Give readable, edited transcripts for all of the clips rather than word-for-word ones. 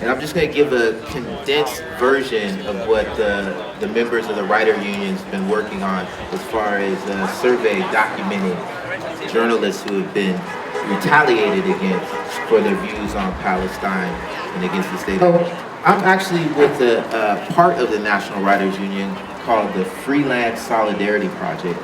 And I'm just going to give a condensed version of what the members of the writer union's been working on as far as a survey documenting journalists who have been retaliated against for their views on Palestine and against the state. So I'm actually with a part of the National Writers Union called the Freelance Solidarity Project.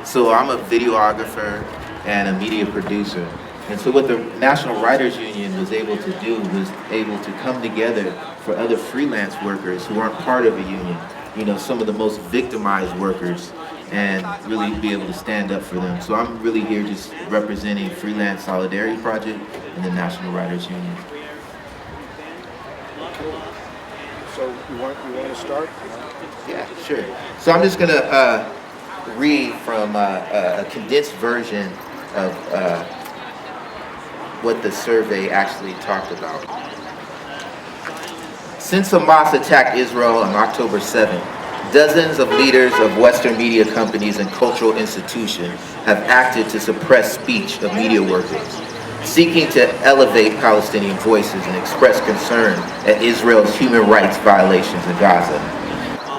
So I'm a videographer and a media producer. And so what the National Writers Union was able to do was able to come together for other freelance workers who aren't part of a union, you know, some of the most victimized workers, and really be able to stand up for them. So I'm really here just representing Freelance Solidarity Project and the National Writers Union. So you want to start? Yeah, sure. So I'm just gonna read from a condensed version of what the survey actually talked about. Since Hamas attacked Israel on October 7th, dozens of leaders of Western media companies and cultural institutions have acted to suppress speech of media workers, seeking to elevate Palestinian voices and express concern at Israel's human rights violations in Gaza.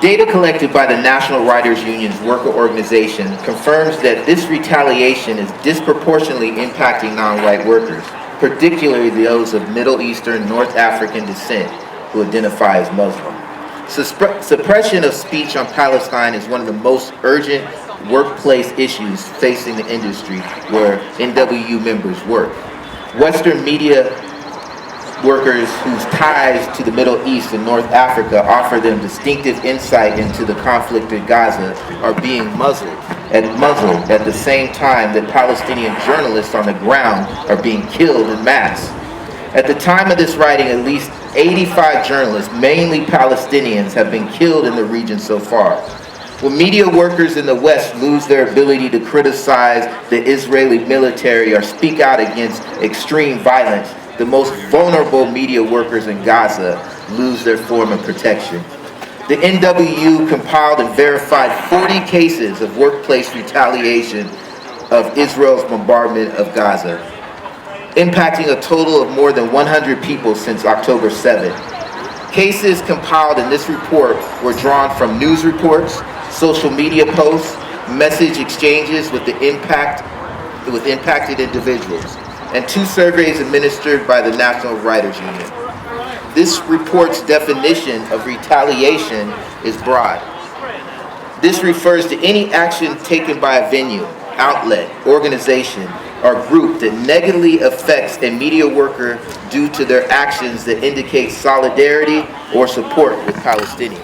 Data collected by the National Writers Union's worker organization confirms that this retaliation is disproportionately impacting non-white workers, particularly those of Middle Eastern, North African descent who identify as Muslim. Suppression of speech on Palestine is one of the most urgent workplace issues facing the industry where NWU members work. Western media workers whose ties to the Middle East and North Africa offer them distinctive insight into the conflict in Gaza are being muzzled at the same time that Palestinian journalists on the ground are being killed in mass. At the time of this writing, at least 85 journalists, mainly Palestinians, have been killed in the region so far. When media workers in the West lose their ability to criticize the Israeli military or speak out against extreme violence, the most vulnerable media workers in Gaza lose their form of protection. The NWU compiled and verified 40 cases of workplace retaliation of Israel's bombardment of Gaza, impacting a total of more than 100 people since October 7th. Cases compiled in this report were drawn from news reports, social media posts, message exchanges with impacted individuals, and 2 surveys administered by the National Writers Union. This report's definition of retaliation is broad. This refers to any action taken by a venue, outlet, organization, or group that negatively affects a media worker due to their actions that indicate solidarity or support with Palestinians.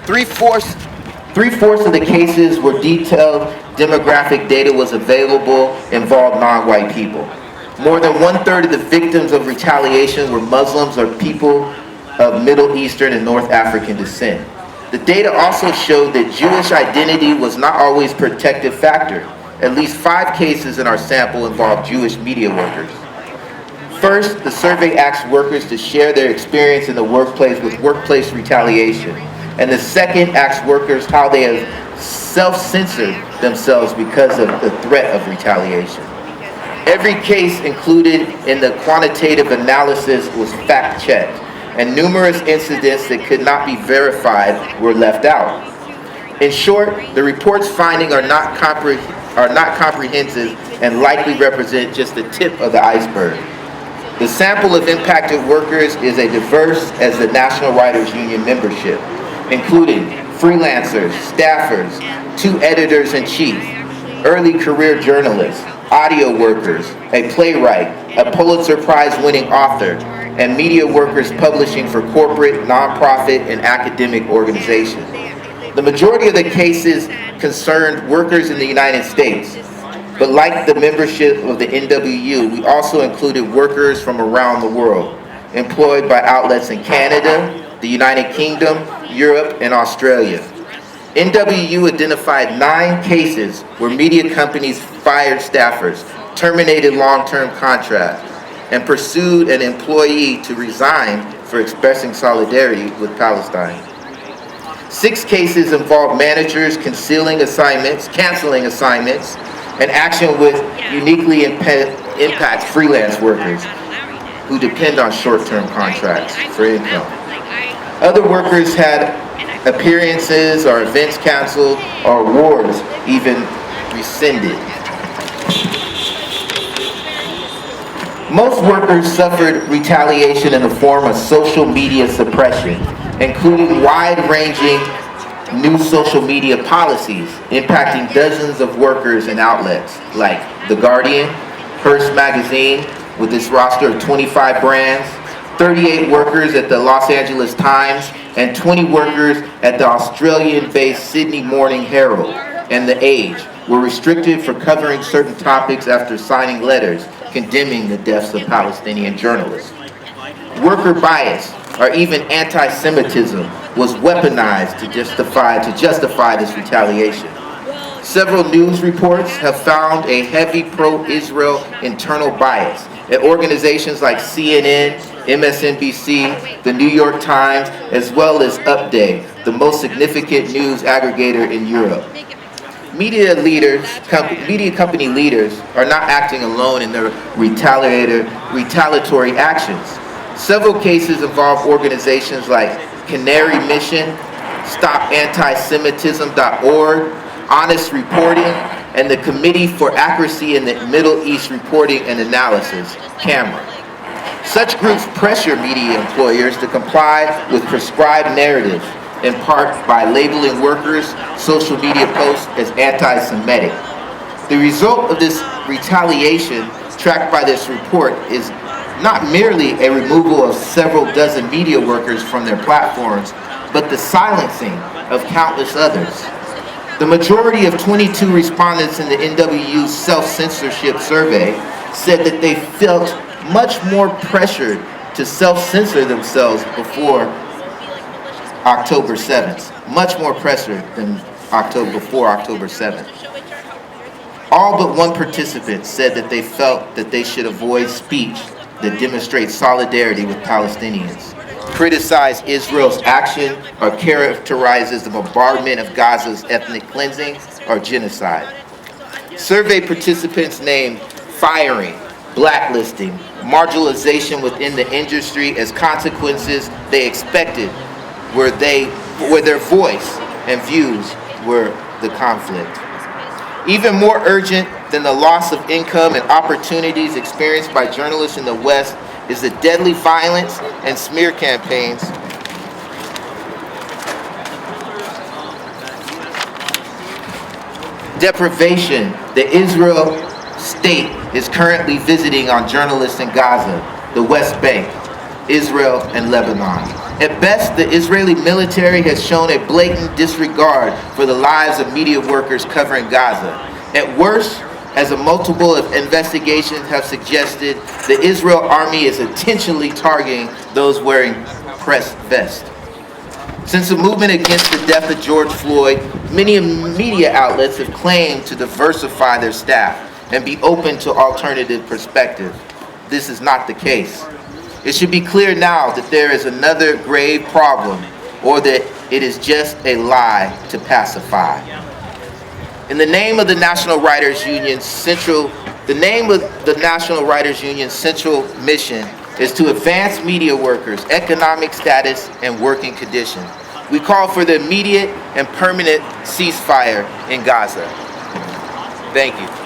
Three-fourths of the cases where detailed demographic data was available involved non-white people. More than 1/3 of the victims of retaliation were Muslims or people of Middle Eastern and North African descent. The data also showed that Jewish identity was not always a protective factor. At least 5 cases in our sample involved Jewish media workers. First, the survey asked workers to share their experience in the workplace with workplace retaliation. And the second asks workers how they have self-censored themselves because of the threat of retaliation. Every case included in the quantitative analysis was fact-checked, and numerous incidents that could not be verified were left out. In short, the report's findings are not comprehensive and likely represent just the tip of the iceberg. The sample of impacted workers is as diverse as the National Writers Union membership, including freelancers, staffers, 2 editors-in-chief, early career journalists, audio workers, a playwright, a Pulitzer Prize-winning author, and media workers publishing for corporate, nonprofit, and academic organizations. The majority of the cases concerned workers in the United States, but like the membership of the NWU, we also included workers from around the world, employed by outlets in Canada, the United Kingdom, Europe, and Australia. NWU identified 9 cases where media companies fired staffers, terminated long-term contracts, and pursued an employee to resign for expressing solidarity with Palestine. 6 cases involved managers canceling assignments, and action with uniquely impacts freelance workers who depend on short-term contracts for income. Other workers had appearances or events canceled or awards even rescinded. Most workers suffered retaliation in the form of social media suppression, including wide-ranging new social media policies impacting dozens of workers and outlets like The Guardian, Hearst Magazine with its roster of 25 brands, 38 workers at the Los Angeles Times, and 20 workers at the Australian-based Sydney Morning Herald and The Age were restricted for covering certain topics after signing letters condemning the deaths of Palestinian journalists. Worker bias, or even anti-Semitism, was weaponized to justify this retaliation. Several news reports have found a heavy pro-Israel internal bias at organizations like CNN, MSNBC, the New York Times, as well as Upday, the most significant news aggregator in Europe. Media company leaders are not acting alone in their retaliatory actions. Several cases involve organizations like Canary Mission, StopAntisemitism.org, Honest Reporting, and the Committee for Accuracy in the Middle East Reporting and Analysis, CAMRA. Such groups pressure media employers to comply with prescribed narratives, in part by labeling workers' social media posts as anti-Semitic. The result of this retaliation tracked by this report is not merely a removal of several dozen media workers from their platforms, but the silencing of countless others. The majority of 22 respondents in the NWU self-censorship survey said that they felt much more pressured to self-censor themselves before October 7th. Much more pressure than before October 7th. All but one participant said that they felt that they should avoid speech that demonstrates solidarity with Palestinians, criticize Israel's action, or characterizes the bombardment of Gaza's ethnic cleansing or genocide. Survey participants named firing, blacklisting, marginalization within the industry as consequences they expected where their voice and views were the conflict. Even more urgent than the loss of income and opportunities experienced by journalists in the West is the deadly violence and smear campaigns deprivation the Israel state is currently visiting on journalists in Gaza, the West Bank, Israel, and Lebanon. At best, the Israeli military has shown a blatant disregard for the lives of media workers covering Gaza. At worst, as a multiple of investigations have suggested, the Israel army is intentionally targeting those wearing press vests. Since the movement against the death of George Floyd, many media outlets have claimed to diversify their staff and be open to alternative perspectives. This is not the case. It should be clear now that there is another grave problem, or that it is just a lie to pacify. In the name of the National Writers Union's central mission is to advance media workers' economic status and working conditions. We call for the immediate and permanent ceasefire in Gaza. Thank you.